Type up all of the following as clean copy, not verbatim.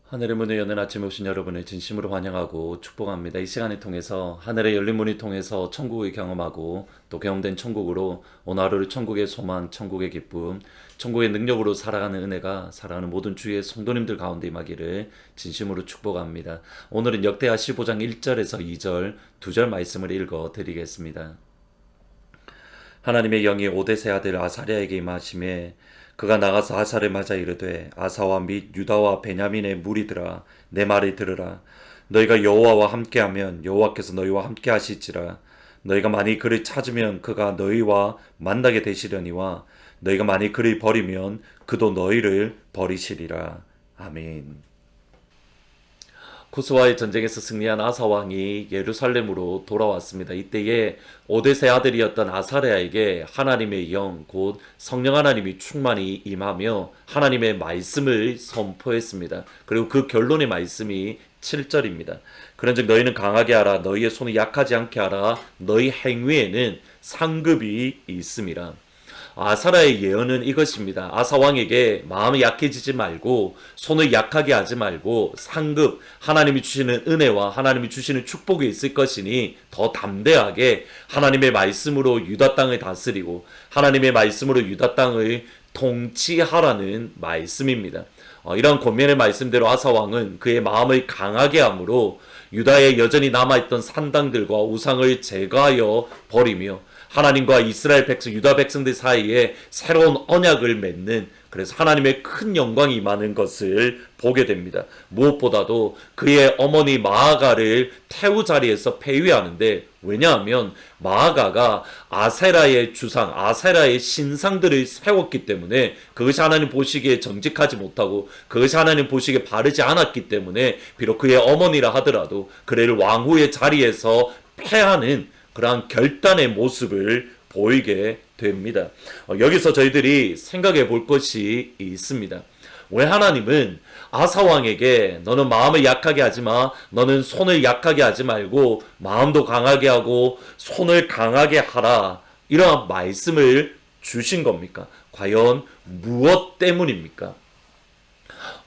하늘의 문을 여는 아침에 오신 여러분을 진심으로 환영하고 축복합니다. 이 시간을 통해서 하늘의 열린 문을 통해서 천국을 경험하고 또 경험된 천국으로 오늘 하루를 천국의 소망, 천국의 기쁨, 천국의 능력으로 살아가는 은혜가 살아가는 모든 주의 성도님들 가운데 임하기를 진심으로 축복합니다. 오늘은 역대하 15장 1절에서 2절 두 절 말씀을 읽어 드리겠습니다. 하나님의 영이 오데세 아들 아사랴에게 임하심에 그가 나가서 아사를 맞아 이르되 아사와 및 유다와 베냐민의 무리들아 내 말을 들으라. 너희가 여호와와 함께하면 여호와께서 너희와 함께하실지라. 너희가 만일 그를 찾으면 그가 너희와 만나게 되시려니와 너희가 만일 그를 버리면 그도 너희를 버리시리라. 아멘. 구스와의 전쟁에서 승리한 아사 왕이 예루살렘으로 돌아왔습니다. 이때에 오데세 아들이었던 아사랴에게 하나님의 영, 곧 성령 하나님이 충만히 임하며 하나님의 말씀을 선포했습니다. 그리고 그 결론의 말씀이 7절입니다. 그런즉 너희는 강하게 하라. 너희의 손을 약하지 않게 하라. 너희 행위에는 상급이 있음이라. 아사랴의 예언은 이것입니다. 아사 왕에게 마음이 약해지지 말고 손을 약하게 하지 말고 상급, 하나님이 주시는 은혜와 하나님이 주시는 축복이 있을 것이니 더 담대하게 하나님의 말씀으로 유다 땅을 다스리고 하나님의 말씀으로 유다 땅을 통치하라는 말씀입니다. 이런 권면의 말씀대로 아사 왕은 그의 마음을 강하게 함으로 유다에 여전히 남아있던 산당들과 우상을 제거하여 버리며 하나님과 이스라엘 백성, 유다 백성들 사이에 새로운 언약을 맺는, 그래서 하나님의 큰 영광이 임하는 것을 보게 됩니다. 무엇보다도 그의 어머니 마아가를 태우 자리에서 폐위하는데, 왜냐하면 마아가가 아세라의 주상, 아세라의 신상들을 세웠기 때문에 그것이 하나님 보시기에 정직하지 못하고 그것이 하나님 보시기에 바르지 않았기 때문에 비록 그의 어머니라 하더라도 그를 왕후의 자리에서 폐하는 그러한 결단의 모습을 보이게 됩니다. 여기서 저희들이 생각해 볼 것이 있습니다. 왜 하나님은 아사 왕에게 너는 마음을 약하게 하지 마, 너는 손을 약하게 하지 말고 마음도 강하게 하고 손을 강하게 하라, 이러한 말씀을 주신 겁니까? 과연 무엇 때문입니까?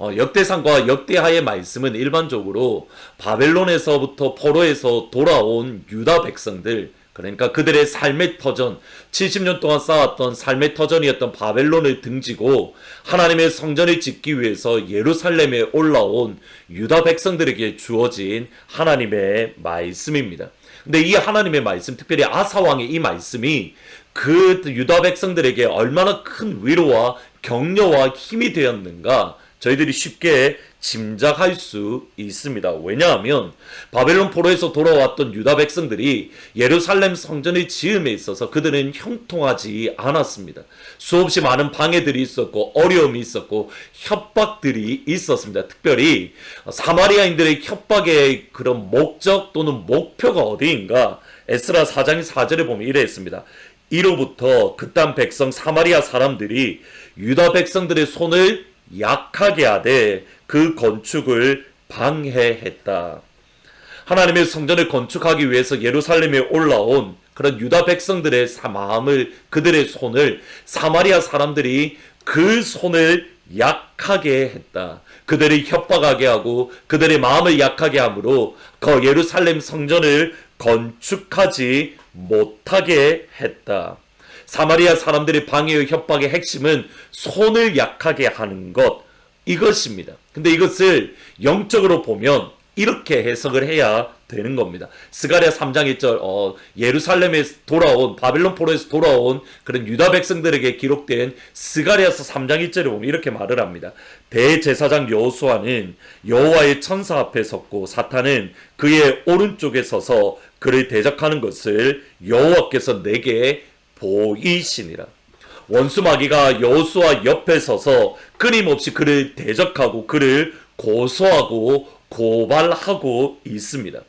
역대상과 역대하의 말씀은 일반적으로 바벨론에서부터 포로에서 돌아온 유다 백성들, 그러니까 그들의 삶의 터전, 70년 동안 쌓았던 삶의 터전이었던 바벨론을 등지고 하나님의 성전을 짓기 위해서 예루살렘에 올라온 유다 백성들에게 주어진 하나님의 말씀입니다. 근데 이 하나님의 말씀, 특별히 아사 왕의 이 말씀이 그 유다 백성들에게 얼마나 큰 위로와 격려와 힘이 되었는가 저희들이 쉽게 짐작할 수 있습니다. 왜냐하면 바벨론 포로에서 돌아왔던 유다 백성들이 예루살렘 성전의 지음에 있어서 그들은 형통하지 않았습니다. 수없이 많은 방해들이 있었고 어려움이 있었고 협박들이 있었습니다. 특별히 사마리아인들의 협박의 그런 목적 또는 목표가 어디인가? 에스라 4장 4절에 보면 이래 했습니다. 이로부터 그 땅 백성 사마리아 사람들이 유다 백성들의 손을 약하게 하되 그 건축을 방해했다. 하나님의 성전을 건축하기 위해서 예루살렘에 올라온 그런 유다 백성들의 마음을, 그들의 손을 사마리아 사람들이 그 손을 약하게 했다. 그들을 협박하게 하고 그들의 마음을 약하게 함으로 그 예루살렘 성전을 건축하지 못하게 했다. 사마리아 사람들의 방해의 협박의 핵심은 손을 약하게 하는 것, 이것입니다. 근데 이것을 영적으로 보면 이렇게 해석을 해야 되는 겁니다. 스가랴 3장 1절, 예루살렘에 돌아온, 바벨론 포로에서 돌아온 그런 유다 백성들에게 기록된 스가랴서 3장 1절에 보면 이렇게 말을 합니다. 대제사장 여호수아는 여호와의 천사 앞에 섰고 사탄은 그의 오른쪽에 서서 그를 대적하는 것을 여호와께서 내게 보이시니라. 원수 마귀가 여호수아 옆에 서서 끊임없이 그를 대적하고 그를 고소하고 고발하고 있습니다.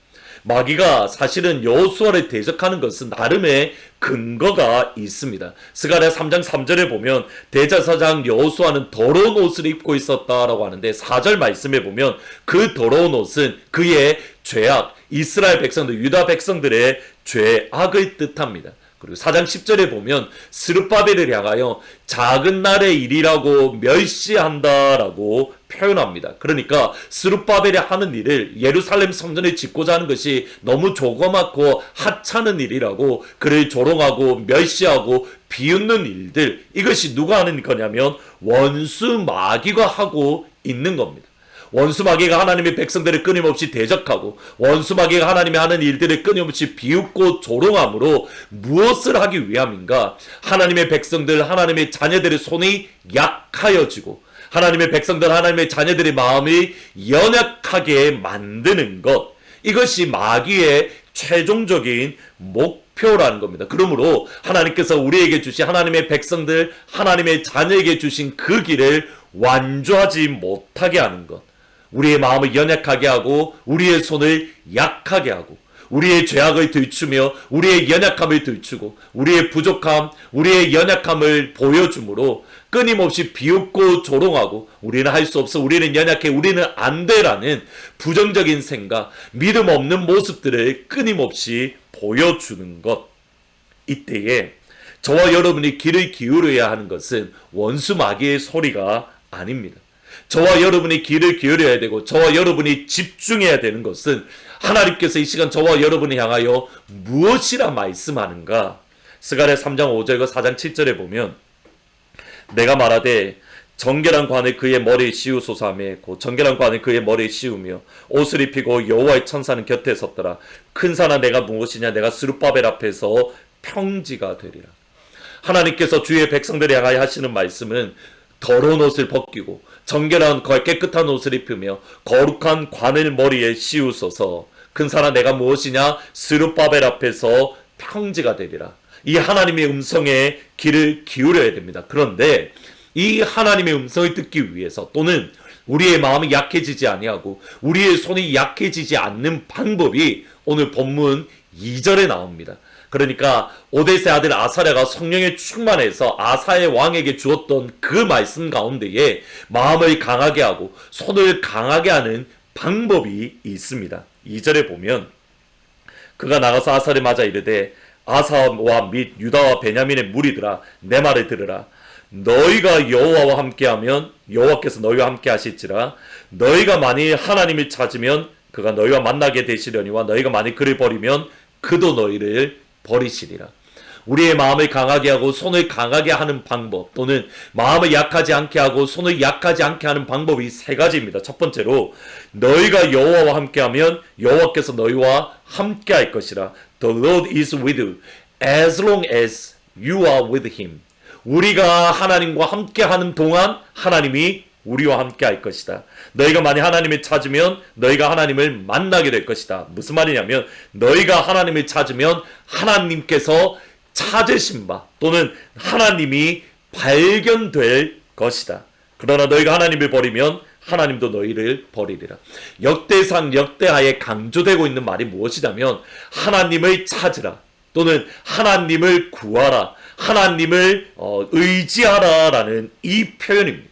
마귀가 사실은 여호수아를 대적하는 것은 나름의 근거가 있습니다. 스가랴 3장 3절에 보면 대제사장 여호수아는 더러운 옷을 입고 있었다라고 하는데 4절 말씀에 보면 그 더러운 옷은 그의 죄악, 이스라엘 백성들, 유다 백성들의 죄악을 뜻합니다. 그리고 4장 10절에 보면 스룹바벨을 향하여 작은 날의 일이라고 멸시한다라고 표현합니다. 그러니까 스룹바벨이 하는 일을 예루살렘 성전을 짓고자 하는 것이 너무 조그맣고 하찮은 일이라고 그를 조롱하고 멸시하고 비웃는 일들, 이것이 누가 하는 거냐면 원수 마귀가 하고 있는 겁니다. 원수 마귀가 하나님의 백성들을 끊임없이 대적하고 원수 마귀가 하나님이 하는 일들을 끊임없이 비웃고 조롱함으로 무엇을 하기 위함인가? 하나님의 백성들, 하나님의 자녀들의 손이 약하여지고 하나님의 백성들, 하나님의 자녀들의 마음이 연약하게 만드는 것, 이것이 마귀의 최종적인 목표라는 겁니다. 그러므로 하나님께서 우리에게 주신, 하나님의 백성들, 하나님의 자녀에게 주신 그 길을 완주하지 못하게 하는 것, 우리의 마음을 연약하게 하고 우리의 손을 약하게 하고 우리의 죄악을 들추며 우리의 연약함을 들추고 우리의 부족함, 우리의 연약함을 보여주므로 끊임없이 비웃고 조롱하고 우리는 할 수 없어, 우리는 연약해, 우리는 안 돼라는 부정적인 생각, 믿음 없는 모습들을 끊임없이 보여주는 것. 이때에 저와 여러분이 귀를 기울여야 하는 것은 원수 마귀의 소리가 아닙니다. 저와 여러분이 귀를 기울여야 되고 저와 여러분이 집중해야 되는 것은 하나님께서 이 시간 저와 여러분을 향하여 무엇이라 말씀하는가? 스가랴 3장 5절과 4장 7절에 보면 내가 말하되 정결한 관을 그의 머리에 씌우소서 하며 곧 정결한 관을 그의 머리에 씌우며 옷을 입히고 여호와의 천사는 곁에 섰더라. 큰 산아 내가 무엇이냐? 내가 스룹바벨 앞에서 평지가 되리라. 하나님께서 주의 백성들을 향하여 하시는 말씀은 더러운 옷을 벗기고 정결한 깨끗한 옷을 입으며 거룩한 관을 머리에 씌우소서. 큰 산아 내가 무엇이냐? 스룹바벨 앞에서 평지가 되리라. 이 하나님의 음성에 귀를 기울여야 됩니다. 그런데 이 하나님의 음성을 듣기 위해서 또는 우리의 마음이 약해지지 아니하고 우리의 손이 약해지지 않는 방법이 오늘 본문 2절에 나옵니다. 그러니까 오데세 아들 아사랴가 성령에 충만해서 아사의 왕에게 주었던 그 말씀 가운데에 마음을 강하게 하고 손을 강하게 하는 방법이 있습니다. 2절에 보면 그가 나가서 아사를 맞아 이르되 아사와 및 유다와 베냐민의 무리들아 내 말을 들으라. 너희가 여호와와 함께하면 여호와께서 너희와 함께 하실지라. 너희가 만일 하나님을 찾으면 그가 너희와 만나게 되시려니와 너희가 만일 그를 버리면 그도 너희를 버리시리라. 우리의 마음을 강하게 하고 손을 강하게 하는 방법, 또는 마음을 약하지 않게 하고 손을 약하지 않게 하는 방법이 세 가지입니다. 첫 번째로 너희가 여호와와 함께하면 여호와께서 너희와 함께할 것이라. The Lord is with you as long as you are with him. 우리가 하나님과 함께하는 동안 하나님이 우리와 함께 할 것이다. 너희가 만약 하나님을 찾으면 너희가 하나님을 만나게 될 것이다. 무슨 말이냐면 너희가 하나님을 찾으면 하나님께서 찾으신 바 또는 하나님이 발견될 것이다. 그러나 너희가 하나님을 버리면 하나님도 너희를 버리리라. 역대상 역대하에 강조되고 있는 말이 무엇이냐면 하나님을 찾으라 또는 하나님을 구하라, 하나님을 의지하라 라는 이 표현입니다.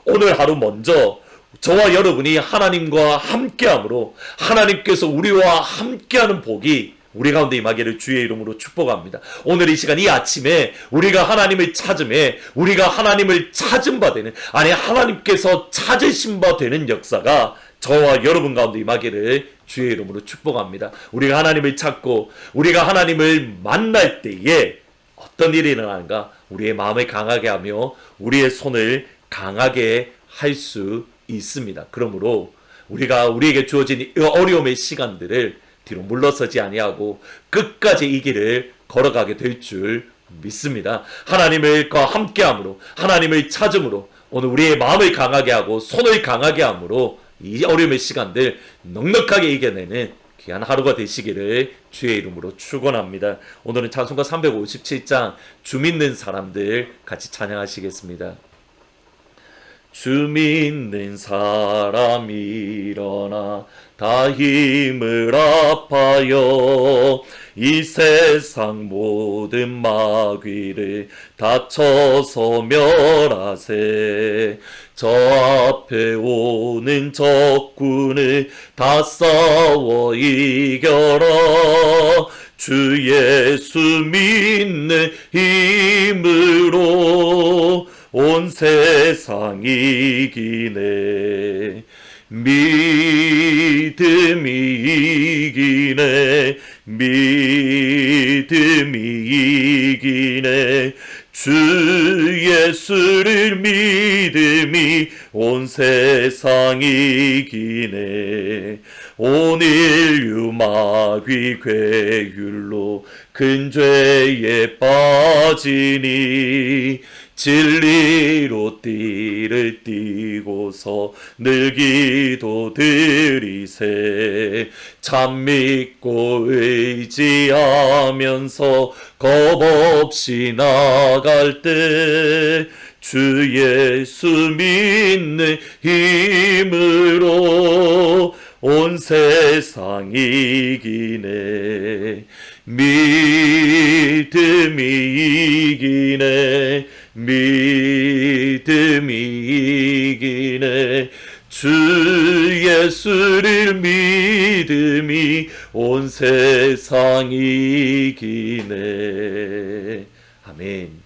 오늘 하루 먼저 저와 여러분이 하나님과 함께함으로 하나님께서 우리와 함께하는 복이 우리 가운데 임하기를 주의 이름으로 축복합니다. 오늘 이 시간 이 아침에 우리가 하나님을 찾음에 우리가 하나님을 찾은 바 되는, 아니 하나님께서 찾으신 바 되는 역사가 저와 여러분 가운데 임하기를 주의 이름으로 축복합니다. 우리가 하나님을 찾고 우리가 하나님을 만날 때에 어떤 일이 일어나는가? 우리의 마음을 강하게 하며 우리의 손을 강하게 할 수 있습니다. 그러므로 우리가 우리에게 주어진 이 어려움의 시간들을 뒤로 물러서지 아니하고 끝까지 이 길을 걸어가게 될 줄 믿습니다. 하나님과 함께함으로 하나님을 찾음으로 오늘 우리의 마음을 강하게 하고 손을 강하게 함으로 이 어려움의 시간들 넉넉하게 이겨내는 귀한 하루가 되시기를 주의 이름으로 축원합니다. 오늘은 찬송가 357장 주 믿는 사람들 같이 찬양하시겠습니다. 주 믿는 사람 일어나 다 힘을 합하여 이 세상 모든 마귀를 다쳐서 멸하세. 저 앞에 오는 적군을 다 싸워 이겨라. 주 예수 믿는 힘으로 온 세상 이기네. 믿음이 이기네. 믿음이 이기네. 주 예수를 믿음이 온 세상 이기네. 온 인류 마귀 괴율로 큰 죄에 빠지니 진리로 띠를 띠고서 늘 기도드리세. 참 믿고 의지하면서 겁없이 나갈 때 주 예수 믿는 힘으로 온 세상 이기네. 믿음이 이기네. 믿음이 이기네. 주 예수를 믿음이 온 세상 이기네. 아멘.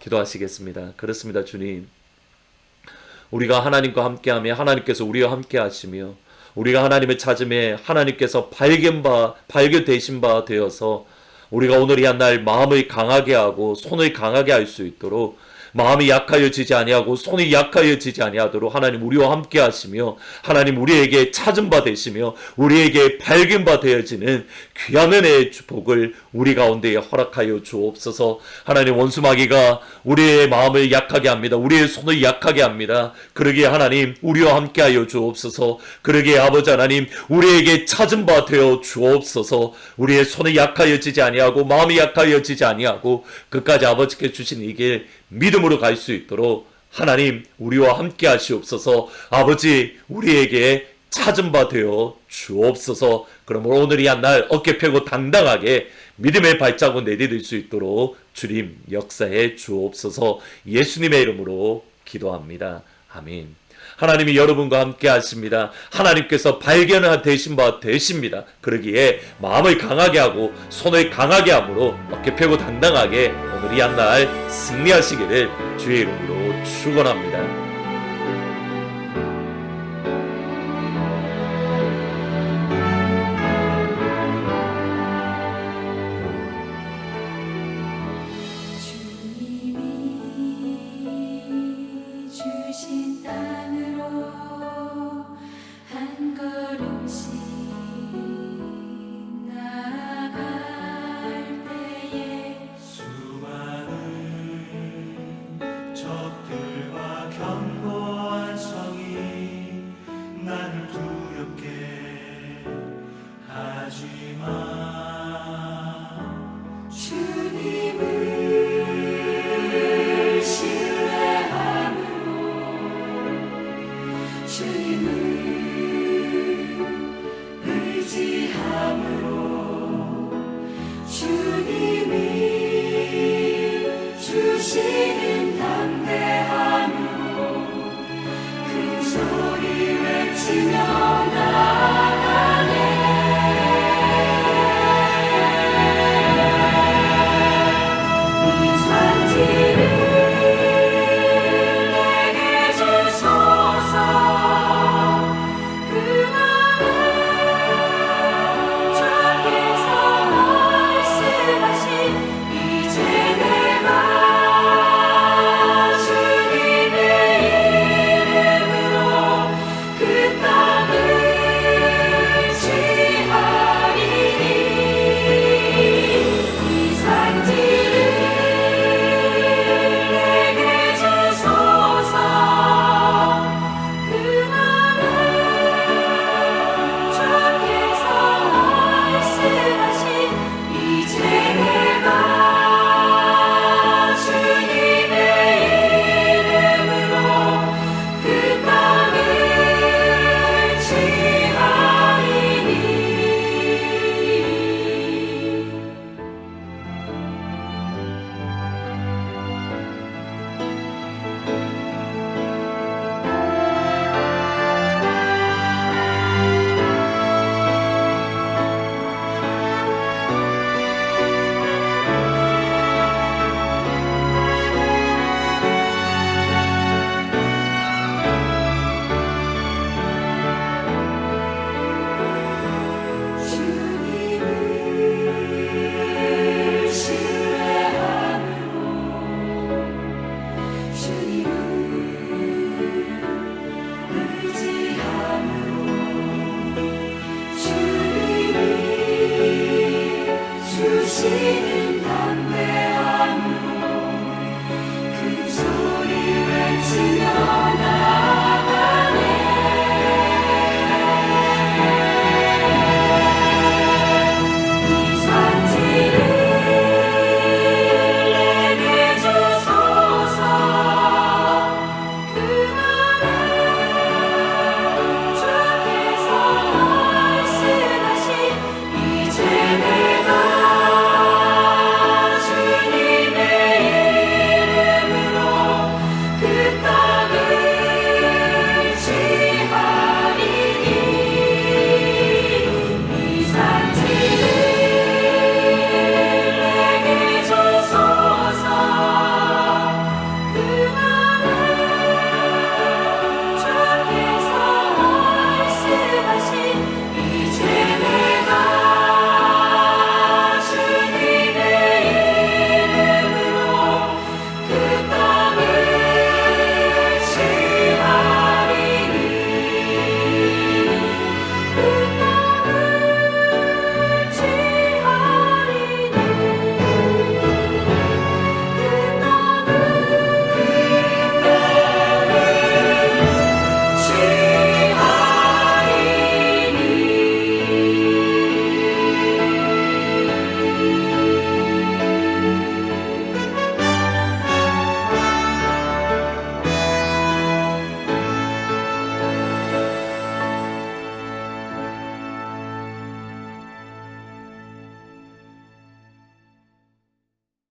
기도하시겠습니다. 그렇습니다. 주님, 우리가 하나님과 함께하며 하나님께서 우리와 함께하시며 우리가 하나님을 찾음에 하나님께서 발견되신 바 되어서 우리가 오늘 이 한 날 마음을 강하게 하고 손을 강하게 할 수 있도록, 마음이 약하여지지 아니하고 손이 약하여지지 아니하도록 하나님 우리와 함께 하시며 하나님 우리에게 찾은 바 되시며 우리에게 발견 바 되어지는 귀한 은혜의 축복을 우리 가운데에 허락하여 주옵소서. 하나님, 원수마귀가 우리의 마음을 약하게 합니다. 우리의 손을 약하게 합니다. 그러기에 하나님 우리와 함께 하여 주옵소서. 그러기에 아버지 하나님 우리에게 찾은 바 되어 주옵소서. 우리의 손이 약하여지지 아니하고 마음이 약하여지지 아니하고 끝까지 아버지께 주신 이 길 믿음으로 갈 수 있도록 하나님 우리와 함께 하시옵소서. 아버지, 우리에게 찾은 바 되어 주옵소서. 그러므로 오늘 이 한 날 어깨 펴고 당당하게 믿음의 발자국 내디딜 수 있도록 주님 역사해 주옵소서. 예수님의 이름으로 기도합니다. 아멘. 하나님이 여러분과 함께 하십니다. 하나님께서 발견을 되신 바 되십니다. 그러기에 마음을 강하게 하고 손을 강하게 함으로 어깨 펴고 당당하게 오늘 이 한 날 승리하시기를 주의 이름으로 축원합니다. 주신 땅으로 한 걸음씩 나아갈 때에 수많은 적들과 견고한 성이 나를 두렵게 하지만 주님을 신뢰함으로 주님을 의지함으로 주님이 주시는 담대함으로 큰 소리 외치며